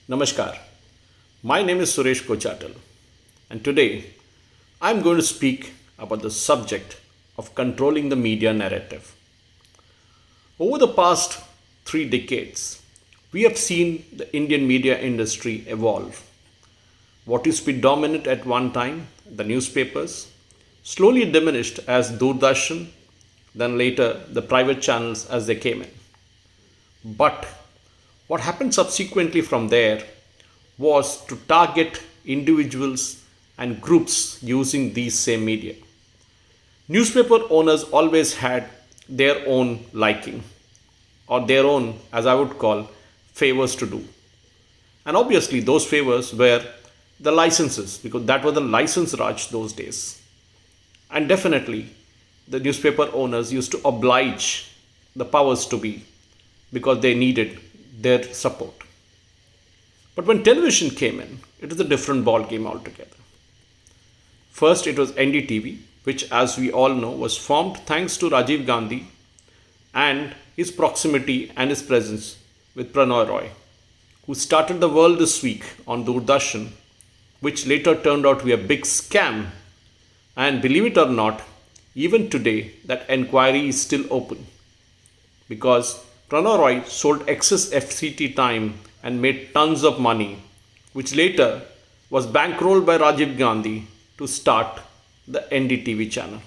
Namaskar. My name is Suresh Kochatal, and today I'm going to speak about the subject of controlling the media narrative. Over the past 3 decades, we have seen the Indian media industry evolve. What used to be dominant at one time, the newspapers, slowly diminished as Doordarshan, then later the private channels as they came in. But what happened subsequently from there was to target individuals and groups using these same media. Newspaper owners always had their own liking or their own, as I would call, favors to do. And obviously, those favors were the licenses because that was the license Raj those days. And definitely, the newspaper owners used to oblige the powers to be because they needed their support. But when television came in, it was a different ball game altogether. First, it was NDTV, which, as we all know, was formed thanks to Rajiv Gandhi and his proximity and his presence with Pranoy Roy, who started The World This Week on Doordarshan, which later turned out to be a big scam. And believe it or not, even today, that inquiry is still open because Pranoy Roy sold excess FCT time and made tons of money, which later was bankrolled by Rajiv Gandhi to start the NDTV channel.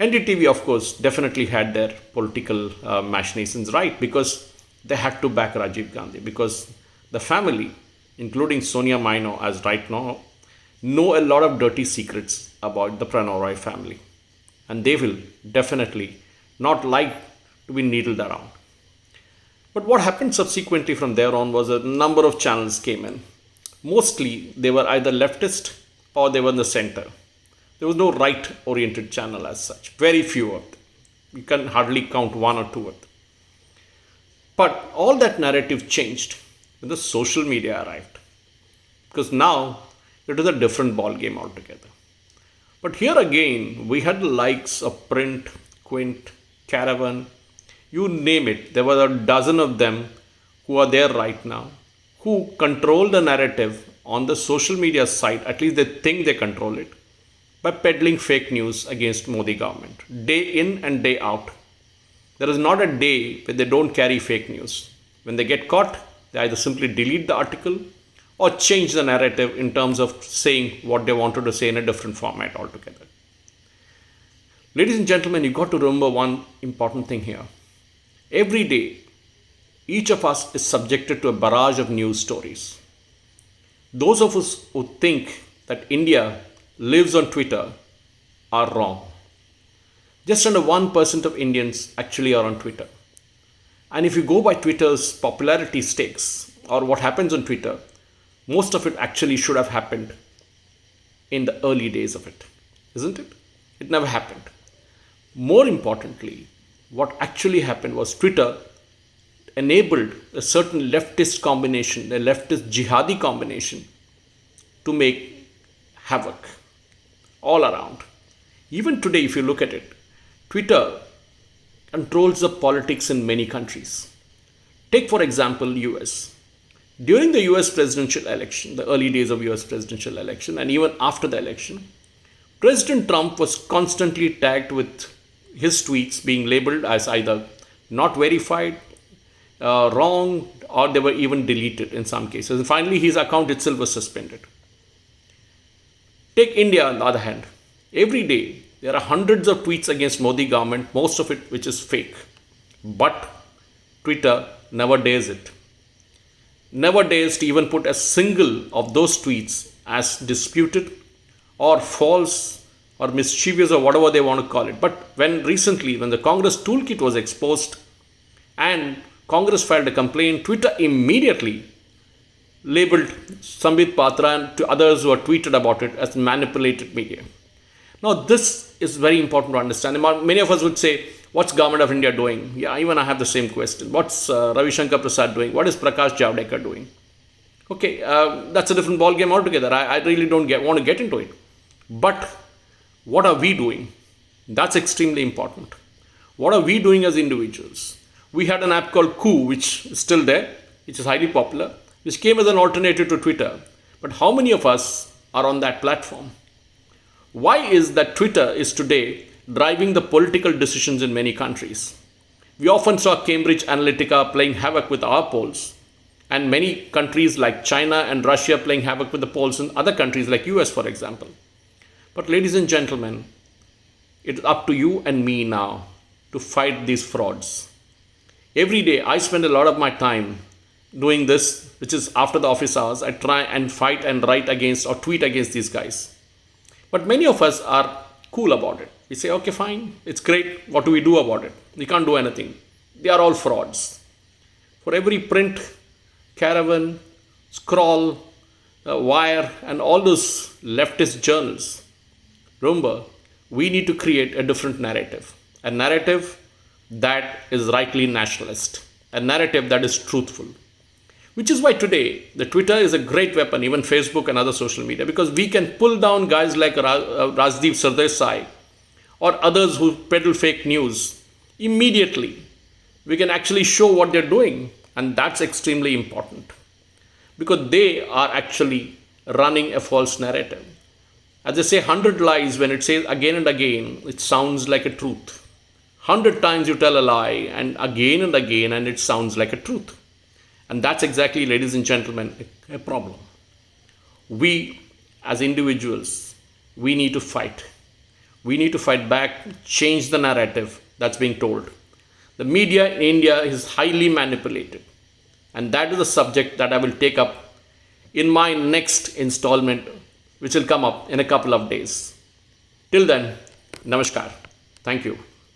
NDTV, of course, definitely had their political machinations right because they had to back Rajiv Gandhi because the family, including Sonia Maino, as right now, know a lot of dirty secrets about the Pranoy Roy family. And they will definitely not like to be needled around. But what happened subsequently from there on was a number of channels came in. Mostly they were either leftist or they were in the center. There was no right oriented channel as such. Very few of them. You can hardly count one or two of them. But all that narrative changed when the social media arrived. Because now it is a different ball game altogether. But here again, we had the likes of Print, Quint, Caravan, you name it. There were a dozen of them who are there right now, who control the narrative on the social media site, at least they think they control it, by peddling fake news against Modi government, day in and day out. There is not a day where they don't carry fake news. When they get caught, they either simply delete the article or change the narrative in terms of saying what they wanted to say in a different format altogether. Ladies and gentlemen, you got to remember one important thing here. Every day, each of us is subjected to a barrage of news stories. Those of us who think that India lives on Twitter are wrong. Just under 1% of Indians actually are on Twitter. And if you go by Twitter's popularity stakes or what happens on Twitter, most of it actually should have happened in the early days of it, isn't it? It never happened. More importantly, what actually happened was Twitter enabled a certain leftist combination, a leftist jihadi combination, to make havoc all around. Even today, if you look at it, Twitter controls the politics in many countries. Take, for example, US. During the US presidential election, the early days of US presidential election, and even after the election, President Trump was constantly tagged with his tweets being labeled as either not verified, wrong, or they were even deleted in some cases. And finally, his account itself was suspended. Take India on the other hand. Every day, there are hundreds of tweets against Modi government, most of it which is fake. But Twitter never dares it. Never dares to even put a single of those tweets as disputed or false or mischievous or whatever they want to call it. But when the Congress toolkit was exposed and Congress filed a complaint, Twitter immediately labeled Sambit Patra and to others who had tweeted about it as manipulated media. Now, this is very important to understand. Many of us would say, what's government of India doing? Yeah, even I have the same question. What's Ravi Shankar Prasad doing? What is Prakash Javadekar doing? Okay, that's a different ball game altogether. I really don't want to get into it. But what are we doing? That's extremely important. What are we doing as individuals? We had an app called Koo, which is still there, which is highly popular. which came as an alternative to Twitter. But how many of us are on that platform? Why is that Twitter is today driving the political decisions in many countries? We often saw Cambridge Analytica playing havoc with our polls, and many countries like China and Russia playing havoc with the polls in other countries like US, for example. But ladies and gentlemen, it's up to you and me now to fight these frauds. Every day I spend a lot of my time doing this, which is after the office hours. I try and fight and write against or tweet against these guys. But many of us are cool about it. We say, okay, fine, it's great. What do we do about it? We can't do anything. They are all frauds. For every print, Caravan, Scroll, Wire, and all those leftist journals, remember, we need to create a different narrative. A narrative that is rightly nationalist. A narrative that is truthful. Which is why today, the Twitter is a great weapon, even Facebook and other social media, because we can pull down guys like Rajdeep Sardesai or others who peddle fake news immediately. We can actually show what they're doing, and that's extremely important because they are actually running a false narrative. As they say, 100 lies, when it says again and again, it sounds like a truth. 100 times you tell a lie, and again, and it sounds like a truth. And that's exactly, ladies and gentlemen, a problem. We, as individuals, we need to fight. We need to fight back, change the narrative that's being told. The media in India is highly manipulated. And that is a subject that I will take up in my next installment, which will come up in a couple of days. Till then, namaskar. Thank you.